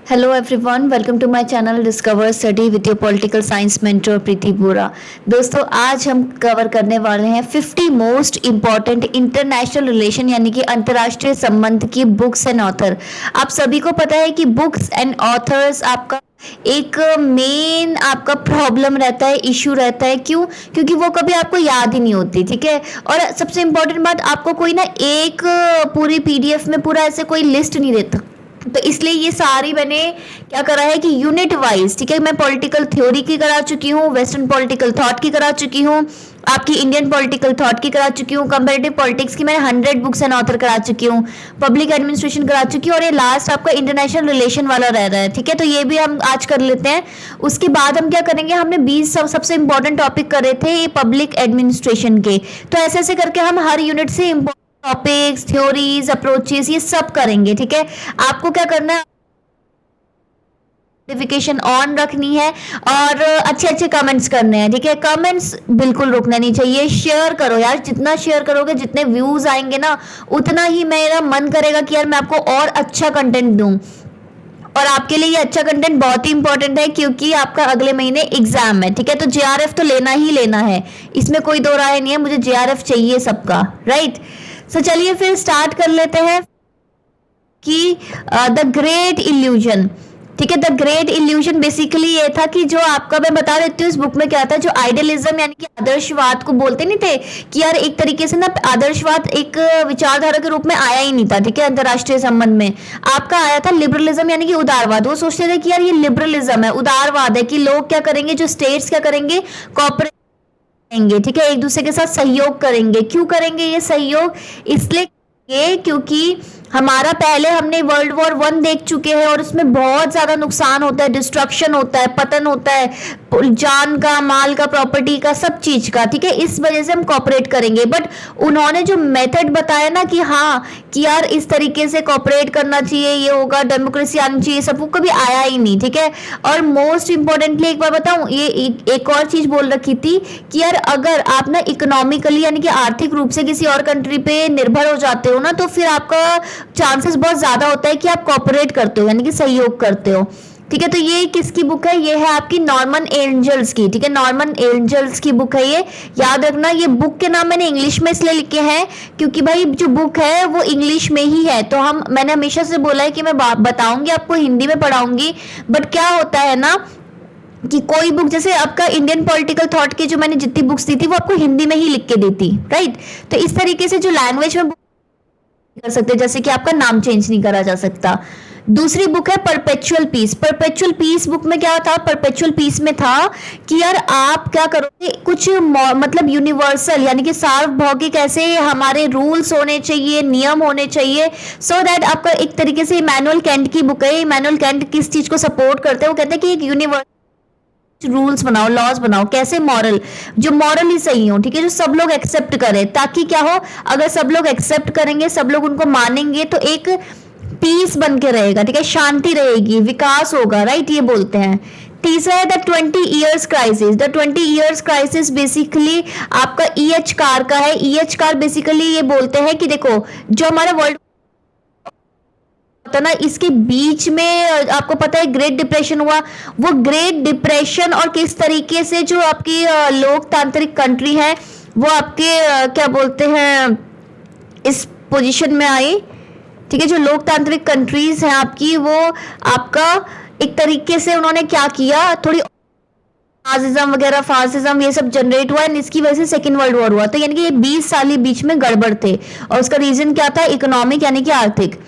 Hello everyone, welcome to my channel discover study with your political science mentor Preeti Bora. दोस्तों, आज हम cover करने वाले हैं 50 मोस्ट इम्पॉर्टेंट इंटरनेशनल रिलेशन यानी कि अंतर्राष्ट्रीय संबंध की बुक्स एंड ऑथर। आप सभी को पता है कि बुक्स एंड ऑथर्स आपका एक मेन आपका प्रॉब्लम रहता है, इशू रहता है। क्यों? क्योंकि वो कभी आपको याद ही नहीं होती। ठीक है। और सबसे इम्पोर्टेंट बात, आपको कोई ना एक पूरी पीडीएफ में पूरा ऐसे कोई लिस्ट नहीं देता, तो इसलिए ये सारी मैंने क्या करा है कि यूनिट वाइज, ठीक है, मैं पॉलिटिकल थ्योरी की करा चुकी हूँ, वेस्टर्न पॉलिटिकल थॉट की करा चुकी हूँ, आपकी इंडियन पॉलिटिकल थॉट की करा चुकी हूँ, कंपैरेटिव पॉलिटिक्स की मैंने 100 बुक्स एंड ऑथर करा चुकी हूँ, पब्लिक एडमिनिस्ट्रेशन करा चुकी हूँ, और ये लास्ट आपका इंटरनेशनल रिलेशन वाला रह रहा है। ठीक है, तो ये भी हम आज कर लेते हैं। उसके बाद हम क्या करेंगे, हमने 20 सबसे इंपॉर्टेंट टॉपिक करे थे ये पब्लिक एडमिनिस्ट्रेशन के, तो ऐसे ऐसे करके हम हर यूनिट से टॉपिक्स, थ्योरीज, अप्रोचेस ये सब करेंगे। ठीक है, आपको क्या करना है, नोटिफिकेशन ऑन रखनी है और अच्छे अच्छे कमेंट्स करने हैं। ठीक है, कमेंट्स बिल्कुल रुकना नहीं चाहिए, शेयर करो यार, जितना शेयर करोगे, जितने व्यूज आएंगे ना, उतना ही मेरा मन करेगा कि यार मैं आपको और अच्छा कंटेंट दूं। और आपके लिए ये अच्छा कंटेंट बहुत ही इंपॉर्टेंट है क्योंकि आपका अगले महीने एग्जाम है। ठीक है, तो जेआरएफ तो लेना ही लेना है, इसमें कोई दो राय नहीं है, मुझे जेआरएफ चाहिए सबका, राइट। सो चलिए फिर स्टार्ट कर लेते हैं कि द ग्रेट इल्यूजन। ठीक है, द ग्रेट इल्यूजन बेसिकली ये था कि जो आपका, मैं बता देती हूँ इस बुक में क्या था, जो आइडियलिज्म यानी कि आदर्शवाद को बोलते नहीं थे कि यार एक तरीके से ना आदर्शवाद एक विचारधारा के रूप में आया ही नहीं था। ठीक है, अंतर्राष्ट्रीय संबंध में आपका आया था लिबरलिज्म यानी कि उदारवाद। वो सोचते थे कि यार ये लिबरलिज्म है, उदारवाद है कि लोग क्या करेंगे, जो स्टेट्स क्या करेंगे, कॉपरेट करेंगे। ठीक है, एक दूसरे के साथ सहयोग करेंगे। क्यों करेंगे ये सहयोग? इसलिए क्योंकि हमारा पहले हमने वर्ल्ड वॉर 1 देख चुके हैं और उसमें बहुत ज्यादा नुकसान होता है, डिस्ट्रक्शन होता है, पतन होता है, जान का, माल का, प्रॉपर्टी का, सब चीज का। ठीक है, इस वजह से हम कॉपरेट करेंगे। बट उन्होंने जो मेथड बताया ना कि हाँ कि यार इस तरीके से कॉपरेट करना चाहिए, ये होगा, डेमोक्रेसी आनी चाहिए, सब वो कभी आया ही नहीं। ठीक है, और मोस्ट इंपॉर्टेंटली एक बार बताऊं, ये एक और चीज बोल रखी थी कि यार अगर आप ना इकोनॉमिकली यानी कि आर्थिक रूप से किसी और कंट्री पे निर्भर हो जाते हो ना, तो फिर आपका चांसेस बहुत ज्यादा होता है कि आप कॉपरेट करते हो यानी कि सहयोग करते हो। ठीक है, तो ये किसकी बुक है? ये है आपकी नॉर्मन एंजल्स की। ठीक है, नॉर्मन एंजल्स की बुक है ये, याद रखना। ये बुक के नाम मैंने इंग्लिश में इसलिए लिखे हैं क्योंकि भाई जो बुक है वो इंग्लिश में ही है, तो मैंने हमेशा से बोला है कि मैं बताऊंगी आपको, हिंदी में पढ़ाऊंगी। बट क्या होता है ना कि कोई बुक, जैसे आपका इंडियन पॉलिटिकल थॉट की जो मैंने जितनी बुक्स दी थी वो आपको हिंदी में ही लिख के दी थी, राइट। तो इस तरीके से जो लैंग्वेज में कर सकते, जैसे कि आपका नाम चेंज नहीं करा जा सकता। दूसरी बुक है perpetual peace. Perpetual peace book में क्या था? परपेचुअल पीस में था कि यार आप क्या करोगे, कुछ मतलब यूनिवर्सल यानी कि सार्वभौमिक ऐसे हमारे रूल्स होने चाहिए, नियम होने चाहिए, सो दैट आपका एक तरीके से इमैनुअल कैंट की बुक है। इमैनुअल कैंट किस चीज को सपोर्ट करते हैं? वो कहते हैं कि एक यूनिवर्सल रूल्स बनाओ, लॉज बनाओ, कैसे मॉरल, जो मॉरली सही हो। ठीक है, जो सब लोग एक्सेप्ट करें, ताकि क्या हो, अगर सब लोग एक्सेप्ट करेंगे, सब लोग उनको मानेंगे, तो एक पीस बन के रहेगा। ठीक है, शांति रहेगी, विकास होगा, राइट, ये बोलते हैं। तीसरा है the 20 years crisis. The 20 years crisis basically आपका EH कार का है। EH कार बेसिकली ये बोलते हैं कि देखो, जो हमारा वर्ल्ड ना, इसके बीच में आपको पता है ग्रेट डिप्रेशन हुआ। वो ग्रेट डिप्रेशन और किस तरीके से जो आपकी लोकतांत्रिक कंट्री है वो आपके क्या बोलते हैं, इस पोजीशन में आई। ठीक है, जो लोकतांत्रिक कंट्रीज हैं आपकी, वो आपका एक तरीके से उन्होंने क्या किया, थोड़ी नाजिज्म वगैरह, फासिज्म, ये सब जनरेट हुआ, इसकी वजह से सेकेंड वर्ल्ड वॉर हुआ। तो यानी कि ये 20 साल बीच में गड़बड़ थे, और उसका रीजन क्या था? इकोनॉमिक यानी कि आर्थिक।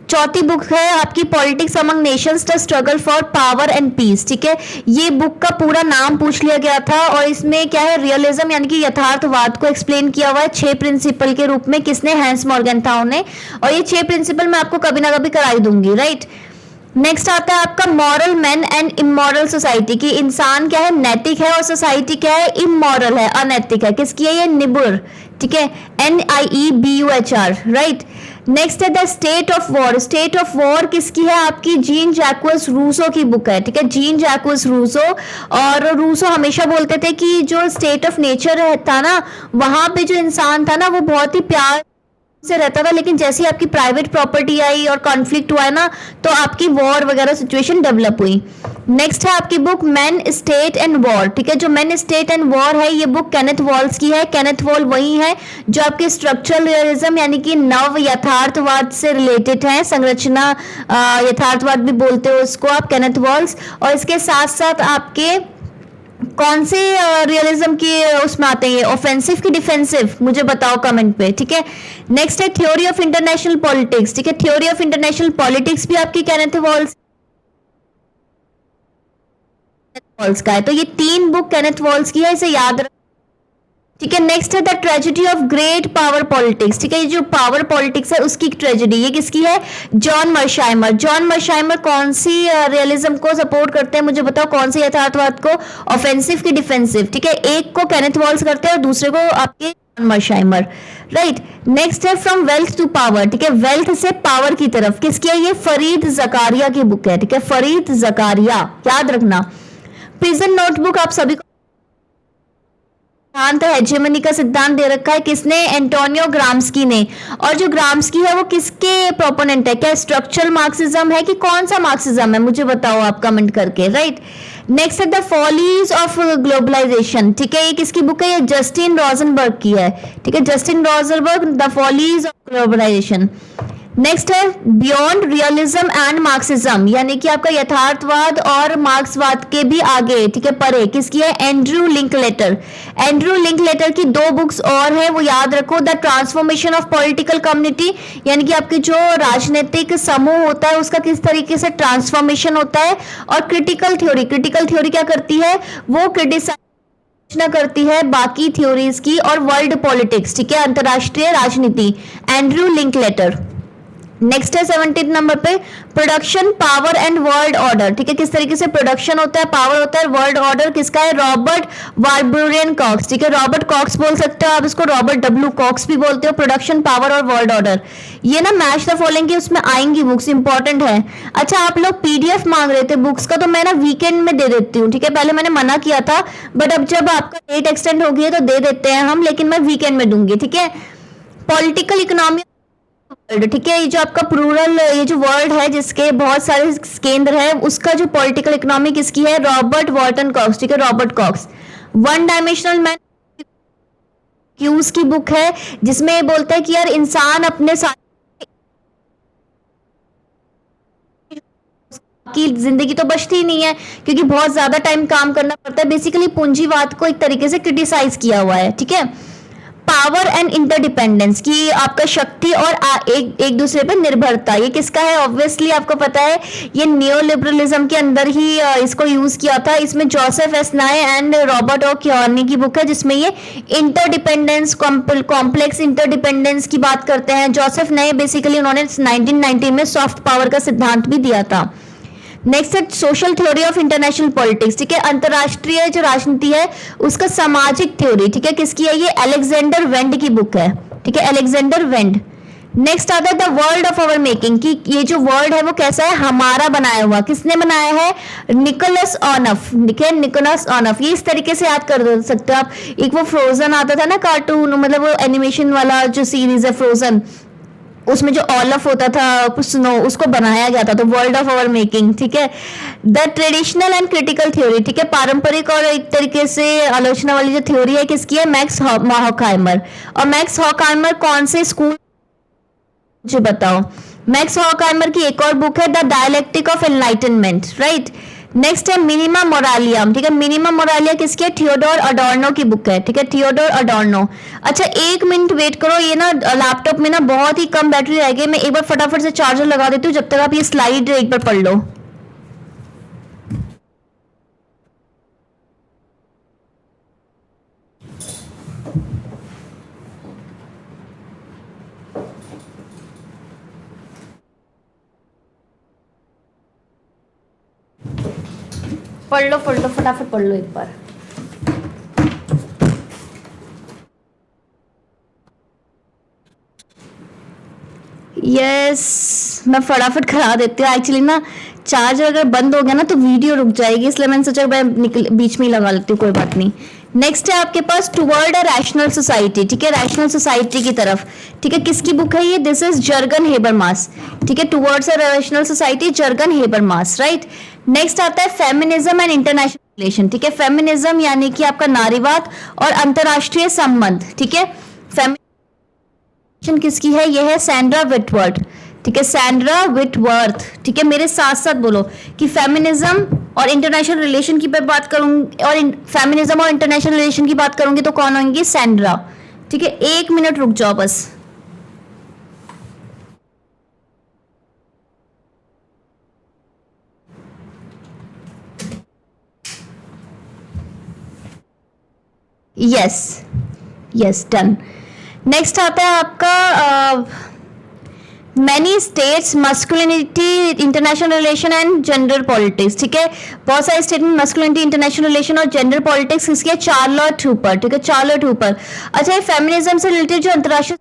चौथी बुक है आपकी politics among nations, the struggle for power and peace. ठीक है, ये बुक का पूरा नाम पूछ लिया गया था, और इसमें क्या है, रियलिज्म यानी कि यथार्थवाद को एक्सप्लेन किया हुआ है 6 प्रिंसिपल के रूप में। किसने? हैंस मॉर्गनथाउ ने। और ये 6 प्रिंसिपल मैं आपको कभी ना कभी कराई दूंगी, राइट। नेक्स्ट आता है आपका moral man and immoral society, की इंसान क्या है, नैतिक है, और सोसाइटी क्या है, इमोरल है, अनैतिक है। किसकी है ये? निबुर। ठीक है, NIEBUHR, राइट। नेक्स्ट है the state of war. State of war किसकी है? आपकी जीन जैक्वेस रूसो की बुक है। ठीक है, जीन जैक्वेस रूसो। और रूसो हमेशा बोलते थे कि जो स्टेट ऑफ नेचर था ना, वहां पे जो इंसान था ना, वो बहुत ही प्यार से रहता था, लेकिन जैसे ही आपकी प्राइवेट प्रॉपर्टी आई और कॉन्फ्लिक्ट हुआ है ना, तो आपकी वॉर वगैरह सिचुएशन डेवलप हुई। नेक्स्ट है आपकी book man state and war. ठीक है, जो मैन स्टेट एंड वॉर है ये बुक केनेथ वॉल्स की है। केनेथ वॉल वही है जो आपके स्ट्रक्चरल रियलिज्म यानी कि नव यथार्थवाद से रिलेटेड है, संरचना यथार्थवाद भी बोलते हो उसको आप, केनेथ वॉल्स। और इसके साथ साथ आपके कौन से रियलिज्म की उसमें आते हैं, ऑफेंसिव की डिफेंसिव, मुझे बताओ कमेंट पे। ठीक है, नेक्स्ट है थ्योरी ऑफ इंटरनेशनल पॉलिटिक्स। ठीक है, थ्योरी ऑफ इंटरनेशनल पॉलिटिक्स भी आपकी केनेथ वॉल्स का है। तो ये 3 बुक केनेथ वॉल्स की है, इसे याद रख। ठीक है, नेक्स्ट है the tragedy of great power politics. ठीक है, ये जो पावर पॉलिटिक्स है उसकी ट्रेजेडी, ये किसकी है, जॉन मर्शाइमर। जॉन मर्शाइमर कौन सी रियलिज्म को सपोर्ट करते हैं, मुझे बताओ, कौन सी यथार्थवाद को, ऑफेंसिव की डिफेंसिव। ठीक है, एक को केनेथ वॉल्स करते हैं और दूसरे को आपके जॉन मर्शाइमर, राइट। नेक्स्ट है फ्रॉम वेल्थ टू पावर। ठीक है, वेल्थ से पावर की तरफ, किसकी है, ये फरीद जकारिया की बुक है। ठीक है, फरीद जकारिया, याद रखना। प्रिजन नोटबुक आप सभी को सिद्धांत हेजेमनी का सिद्धांत दे रखा है, किसने, एंटोनियो ग्राम्स्की ने। और जो ग्राम्स्की है वो किसके प्रोपोनेंट है, क्या स्ट्रक्चरल मार्क्सिज्म है कि कौन सा मार्क्सिज्म है, मुझे बताओ आप कमेंट करके, राइट। नेक्स्ट है द फॉलीज ऑफ ग्लोबलाइजेशन। ठीक है, ये किसकी बुक है, ये जस्टिन रोजनबर्ग की है। ठीक है, Justin Rosenberg, the follies of globalization. Next है बियॉन्ड रियलिज्म एंड मार्क्सिज्म, यानी कि आपका यथार्थवाद और मार्क्सवाद के भी आगे, ठीक है, परे, किसकी है, एंड्रू लिंकलेटर। एंड्रू लिंकलेटर की 2 बुक्स और है, वो याद रखो, the transformation of political community, यानी कि आपके जो राजनीतिक समूह होता है उसका किस तरीके से ट्रांसफॉर्मेशन होता है। और क्रिटिकल थ्योरी, क्रिटिकल थ्योरी क्या करती है, वो क्रिटिसाइज करती है बाकी थ्योरीज की, और वर्ल्ड पॉलिटिक्स, ठीक है, अंतरराष्ट्रीय राजनीति, एंड्रू लिंकलेटर। नेक्स्ट है 17 नंबर पे production, power and world order. ठीक है, किस तरीके से प्रोडक्शन होता है, पावर होता है, वर्ल्ड ऑर्डर किसका है, रॉबर्ट वार्बुरियन कॉक्स। ठीक है, रॉबर्ट कॉक्स बोल सकते हो आप इसको, रॉबर्ट डब्ल्यू कॉक्स भी बोलते हो। प्रोडक्शन, पावर और वर्ल्ड ऑर्डर, ये ना मैच द फॉलोइंग की उसमें आएंगी बुक्स, इंपॉर्टेंट है। अच्छा, आप लोग पीडीएफ मांग रहे थे बुक्स का, तो मैं ना वीकेंड में दे देती हूँ। ठीक है, पहले मैंने मना किया था, बट अब जब आपका डेट एक्सटेंड हो गई है तो दे देते हैं हम, लेकिन मैं वीकेंड में दूंगी। ठीक है, पॉलिटिकल इकोनॉमी वर्ल्ड। ठीक है, ये जो आपका प्लूरल, ये जो वर्ड है जिसके बहुत सारे केंद्र है, उसका जो पॉलिटिकल इकोनॉमी किसकी है, रॉबर्ट वॉल्टन कॉक्स। ठीक है, Robert Cox. One dimensional man क्यूज की बुक है, जिसमें ये बोलता है कि यार इंसान अपने की जिंदगी तो बचती ही नहीं है, क्योंकि बहुत ज्यादा टाइम काम करना पड़ता है। बेसिकली पूंजीवाद को एक तरीके से क्रिटिसाइज किया हुआ है। ठीक है, पावर एंड इंटरडिपेंडेंस की आपका शक्ति और एक दूसरे पर निर्भरता, ये किसका है, ऑब्वियसली आपको पता है, ये नियो लिबरलिज्म के अंदर ही इसको यूज किया था। इसमें जोसेफ एस नाय एंड रॉबर्ट ओ कियोर्नी की बुक है, जिसमें ये इंटरडिपेंडेंस, कॉम्प्लेक्स इंटरडिपेंडेंस की बात करते हैं। जोसेफ नाय बेसिकली उन्होंने 1919 में सॉफ्ट पावर का सिद्धांत भी दिया था। नेक्स्ट है social theory of international politics. ठीक है, अंतरराष्ट्रीय जो राजनीति है उसका सामाजिक थ्योरी, ठीक है, किसकी है, ये अलेक्जेंडर वेंड की बुक है। ठीक है, अलेक्जेंडर वेंड। नेक्स्ट आता है the world of our making, कि ये जो वर्ल्ड है वो कैसा है, हमारा बनाया हुआ, किसने बनाया है, निकोलस ऑनफ। ठीक है, निकोलस ऑनफ, ये इस तरीके से याद कर सकते हो आप। एक वो फ्रोजन आता था ना कार्टून, मतलब वो एनिमेशन वाला जो सीरीज है फ्रोजन, उसमें जो ऑलफ होता था स्नो, उसको बनाया गया था, तो वर्ल्ड ऑफ आवर मेकिंग। ठीक है, the traditional and critical theory, ठीक है, पारंपरिक और एक तरीके से आलोचना वाली जो थ्योरी है किसकी है, मैक्स हॉकहाइमर। और मैक्स हॉकहाइमर कौन से स्कूल, मुझे बताओ। मैक्स हॉकहाइमर की एक और बुक है the dialectic of enlightenment, right. Next है मिनिमा मोरालिया। ठीक है, मिनिमा मोरालिया किसकी है, थियोडोर अडोर्नो की बुक है। ठीक है, थियोडोर अडोर्नो। अच्छा, 1 मिनट वेट करो, ये ना लैपटॉप में ना बहुत ही कम बैटरी रह गई, मैं एक बार फटाफट से चार्जर लगा देती हूँ, जब तक आप ये स्लाइड एक बार पढ़ लो। पढ़ लो फटाफट पढ़ लो एक बार। यस, मैं फटाफट करा देती हूँ। एक्चुअली ना चार्जर अगर बंद हो गया ना तो वीडियो रुक जाएगी, इसलिए मैंने सोचा मैं बीच में ही लगा लेती हूँ, कोई बात नहीं। नेक्स्ट है आपके पास टुवर्ड अ रैशनल सोसाइटी, ठीक है, रैशनल सोसाइटी की तरफ, ठीक है, किसकी बुक है ये? दिस इज जर्गन हेबरमास, ठीक है, towards a rational society, Jurgen Habermas, right. Next आता है फेमिनिज्म एंड इंटरनेशनल रिलेशन, ठीक है, फेमिनिज्म यानी कि आपका नारीवाद और अंतरराष्ट्रीय संबंध, ठीक है। फेमिनिज्म किसकी है? ये है सैंड्रा विटवर्थ, ठीक है, सैंड्रा विटवर्थ, ठीक है। मेरे साथ साथ बोलो कि फेमिनिज्म और इंटरनेशनल रिलेशन की बात करूंगी, और फेमिनिज्म और इंटरनेशनल रिलेशन की बात करूंगी तो कौन होंगी? सैंड्रा, ठीक है। एक मिनट रुक जाओ बस। Yes yes, done. नेक्स्ट आता है आपका many states masculinity international relation and gender politics, ठीक है। बहुत सारे स्टेट में मस्कुलिनिटी इंटरनेशनल रिलेशन और जेंडर पॉलिटिक्स किसकी है? चार्लोट हूपर, ठीक है, चार्लोट हूपर। अच्छा, ये फेमिनिज्म से रिलेटेड जो अंतरराष्ट्रीय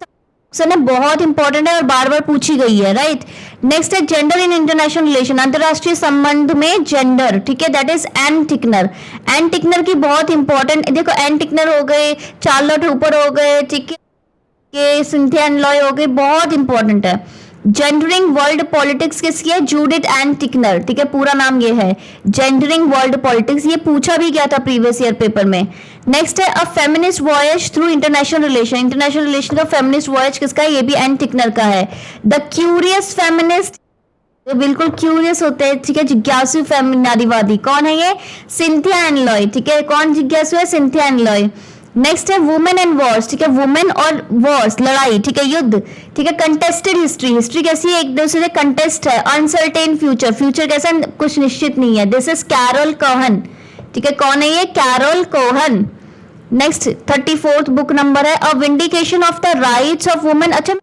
है बहुत इंपॉर्टेंट है और बार बार पूछी गई है, राइट। नेक्स्ट है जेंडर इन इंटरनेशनल रिलेशन, अंतरराष्ट्रीय संबंध में जेंडर, ठीक है, that is Ann Tickner. Ann Tickner की बहुत इंपॉर्टेंट, देखो एन टिकनर हो गए, चार्लोट हूपर हो गए, ठीक है, सिंथिया एंड लॉय हो गए, बहुत इंपॉर्टेंट है। जेंडरिंग वर्ल्ड पॉलिटिक्स किसकी है? जूडिथ एन टिकनर, ठीक है, पूरा नाम ये है जेंडरिंग वर्ल्ड पॉलिटिक्स, ये पूछा भी गया था प्रीवियस ईयर पेपर में। नेक्स्ट है a feminist voyage through international relation, international relation का फेमिनिस्ट वॉयज किसका है? ये भी एन टिकनर का है। द क्यूरियस फेमिनिस्ट, तो बिल्कुल क्यूरियस होते हैं, ठीक है, जिज्ञासु नारीवादी, कौन है ये? सिंथिया एंड लॉय, ठीक है, कौन जिज्ञासु है? Cynthia and Loy. नेक्स्ट है वुमेन एंड वॉर्स, ठीक है, वुमेन और वॉर्स, लड़ाई, ठीक है, युद्ध, ठीक है। कंटेस्टेड हिस्ट्री, हिस्ट्री कैसी है? एक दूसरे से कंटेस्ट है। अनसर्टेन फ्यूचर, फ्यूचर कैसा है? कुछ निश्चित नहीं है। दिस इज कैरोल कोहन, ठीक है, कौन है ये? Carol Cohn. Next 34th book number है a vindication of the rights of women. अच्छा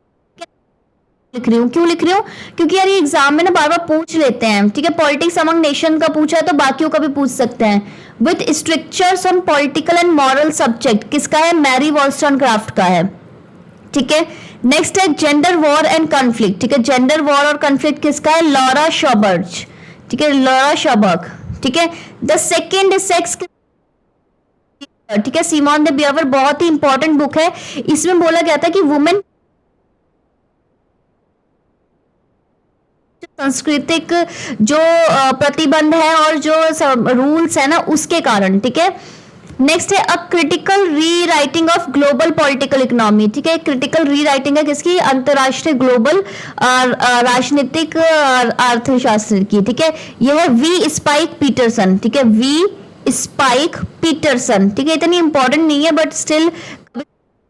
लिख रही हूँ, क्यों लिख रही हूँ? क्योंकि यार ये एग्जाम में ना बार बार पूछ लेते हैं, ठीक है, पॉलिटिक्स अमंग नेशन का पूछा है तो बाकियों का भी पूछ सकते हैं। With strictures on political and moral subject, किसका है? मैरी वॉलस्टोनक्राफ्ट का है, ठीक है। नेक्स्ट है जेंडर वॉर एंड कॉन्फ्लिक्ट, ठीक है, जेंडर वॉर और कॉन्फ्लिक्ट किसका है? लॉरा शॉबर्ज, ठीक है, लॉरा शॉबर्ग, ठीक है। द सेकेंड सेक्स, ठीक है, सिमोन दे बियवर, बहुत ही इंपॉर्टेंट बुक है। इसमें बोला गया था कि वुमेन सांस्कृतिक जो प्रतिबंध है और जो रूल्स है ना उसके कारण, ठीक है। नेक्स्ट है अ क्रिटिकल री writing of global political economy, ठीक है, क्रिटिकल री राइटिंग है किसकी? अंतरराष्ट्रीय ग्लोबल राजनीतिक अर्थशास्त्र की, ठीक है। यह है वी स्पाइक पीटरसन, ठीक है, वी स्पाइक पीटरसन, ठीक है, इतनी इंपॉर्टेंट नहीं है बट स्टिल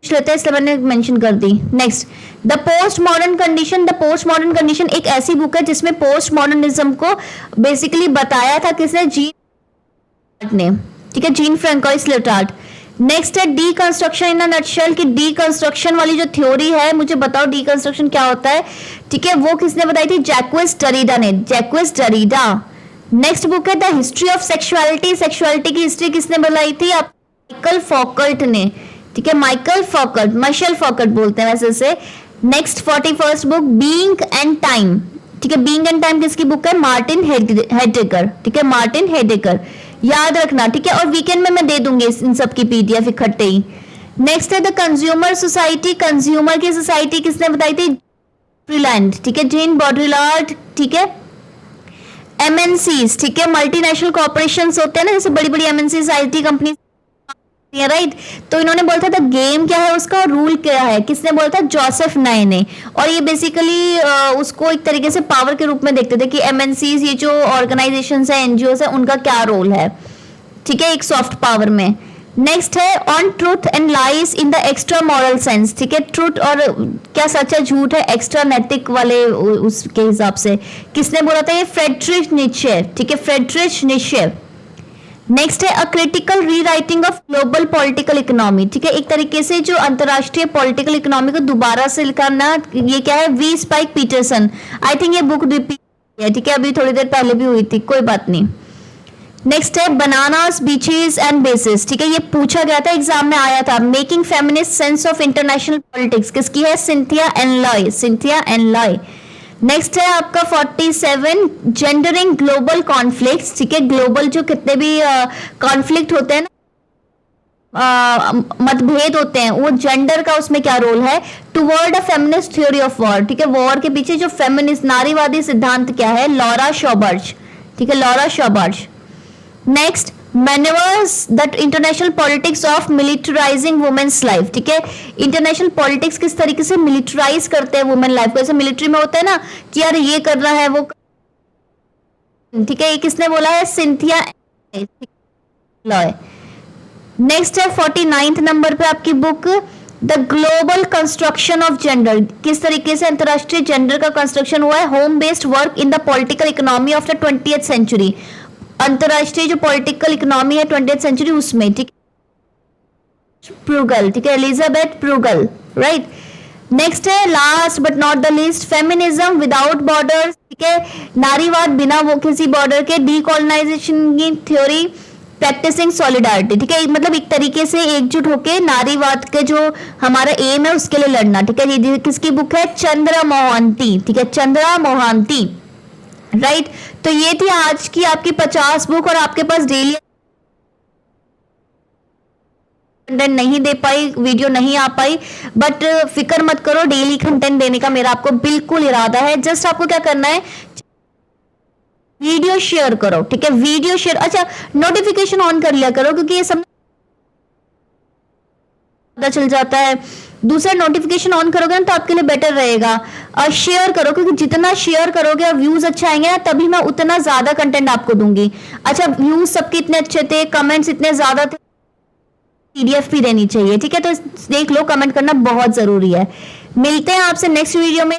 लेते हैं, इसलिए मैंने मेंशन कर दी। Next the post modern condition, the post modern condition एक ऐसी बुक है जिसमें पोस्ट मॉडर्निज्म को बेसिकली बताया था किसने? जीन ने, ठीक है, जीन फ्रेंकोइस लिटार्ड। नेक्स्ट है डीकंस्ट्रक्शन इन अ नटशेल, की डीकंस्ट्रक्शन वाली जो थ्योरी है, मुझे बताओ डीकंस्ट्रक्शन क्या होता है, ठीक है, वो किसने बताई थी? जैक्विस डरीडा ने, जैक्विस डरीडा। नेक्स्ट बुक है the history of sexuality, sexuality की हिस्ट्री किसने बताई थी? माइकल फॉकल्ट ने, ठीक है, माइकल फॉकल्ट, माइशेल फॉकल्ट बोलते हैं वैसे से। Next 41st book being and time, ठीक है, बीइंग एंड टाइम किसकी बुक है? मार्टिन हेडेकर, ठीक है, मार्टिन हेडेकर, याद रखना, ठीक है, और वीकेंड में मैं दे दूंगी इन सब की पीडीएफ इकट्ठे ही। नेक्स्ट है द कंज्यूमर सोसाइटी, कंज्यूमर की सोसाइटी किसने बताई थी? फ्रीलैंड, ठीक है, जीन बॉड्रिलार्ड, ठीक है। एमएनसीज, ठीक है, मल्टीनेशनल कॉर्पोरेशंस होते हैं ना, जैसे बड़ी बड़ी एमएनसी आईटी कंपनी, राइट, तो इन्होंने बोला था गेम क्या है उसका और रूल क्या है, किसने बोला था? जोसेफ नाय ने। और ये बेसिकली उसको एक तरीके से पावर के रूप में देखते थे कि एमएनसीज, ये जो ऑर्गेनाइजेशंस है, एनजीओ है, उनका क्या रोल है, ठीक है, एक सॉफ्ट पावर में। नेक्स्ट है on truth and lies in the extra moral sense, ठीक है, ट्रूथ और क्या सच है झूठ है एक्स्ट्रा नैतिक वाले उसके हिसाब से, किसने बोला था? ये फ्रेडरिक नीत्शे, ठीक है, फ्रेडरिक नीत्शे। नेक्स्ट है a critical rewriting of global political economy, ठीक है, एक तरीके से जो अंतरराष्ट्रीय पॉलिटिकल इकोनॉमी को दोबारा से लिखना, ये क्या है? V Spike Peterson. I think ये बुक रिपीट है, ठीक है, अभी थोड़ी देर पहले भी हुई थी, कोई बात नहीं। नेक्स्ट है बनानास बीचेस एंड बेसिस, ठीक है, ये पूछा गया था, एग्जाम में आया था। Making feminist sense of international politics किसकी है? Cynthia and Loy, Cynthia and Loy. Next है आपका 47 जेंडरिंग ग्लोबल कॉन्फ्लिक्ट्स, ठीक है, ग्लोबल जो कितने भी कॉन्फ्लिक्ट होते हैं ना, मतभेद होते हैं, वो जेंडर का उसमें क्या रोल है, toward a feminist theory of war, ठीक है, वॉर के पीछे जो फेमिनिस्ट नारीवादी सिद्धांत क्या है, लॉरा शॉबर्ज, ठीक है, Laura Sjoberg. Next, manoeuvres that international politics of militarising women's life, ठीक है, इंटरनेशनल पॉलिटिक्स किस तरीके से मिलिटराइज करते हैं वुमेन लाइफ को, जैसे मिलिट्री में होता है ना कि यार ये करना है वो, ठीक है, ये किसने बोला है, सिंथिया लॉय। नेक्स्ट है 49th नंबर पे आपकी book the global construction of gender, किस तरीके से अंतरराष्ट्रीय जेंडर का कंस्ट्रक्शन हुआ है, home based work in the political economy of the 20th century, अंतरराष्ट्रीय जो पॉलिटिकल इकोनॉमी है 20th सेंचुरी उसमें, ठीक, प्रूगल, ठीक है, एलिजाबेथ प्रूगल, राइट। नेक्स्ट है last but not the least, feminism without borders, ठीक है, नारीवाद बिना वो किसी बॉर्डर के, डीकॉलोनाइजेशन की थ्योरी, प्रैक्टिसिंग सॉलिडारिटी, ठीक है, मतलब एक तरीके से एकजुट होके नारीवाद के जो हमारा एम है उसके लिए लड़ना, ठीक है। ये किसकी बुक है, चंद्रा मोहांती, ठीक है, चंद्रा मोहांती, राइट। तो ये थी आज की आपकी 50 बुक, और आपके पास डेली कंटेंट नहीं दे पाई, वीडियो नहीं आ पाई, बट फिक्र मत करो, डेली कंटेंट देने का मेरा आपको बिल्कुल इरादा है। जस्ट आपको क्या करना है, वीडियो शेयर करो, ठीक है, वीडियो शेयर, अच्छा नोटिफिकेशन ऑन कर लिया करो, क्योंकि ये सब पता चल जाता है। दूसरा, नोटिफिकेशन ऑन करोगे ना तो आपके लिए बेटर रहेगा। और शेयर करो, क्योंकि जितना शेयर करोगे और व्यूज अच्छे आएंगे ना, तभी मैं उतना ज्यादा कंटेंट आपको दूंगी। अच्छा, व्यूज सबके इतने अच्छे थे, कमेंट्स इतने ज्यादा थे, पीडीएफ भी देनी चाहिए, ठीक है, तो देख लो, कमेंट करना बहुत जरूरी है। मिलते हैं आपसे नेक्स्ट वीडियो में।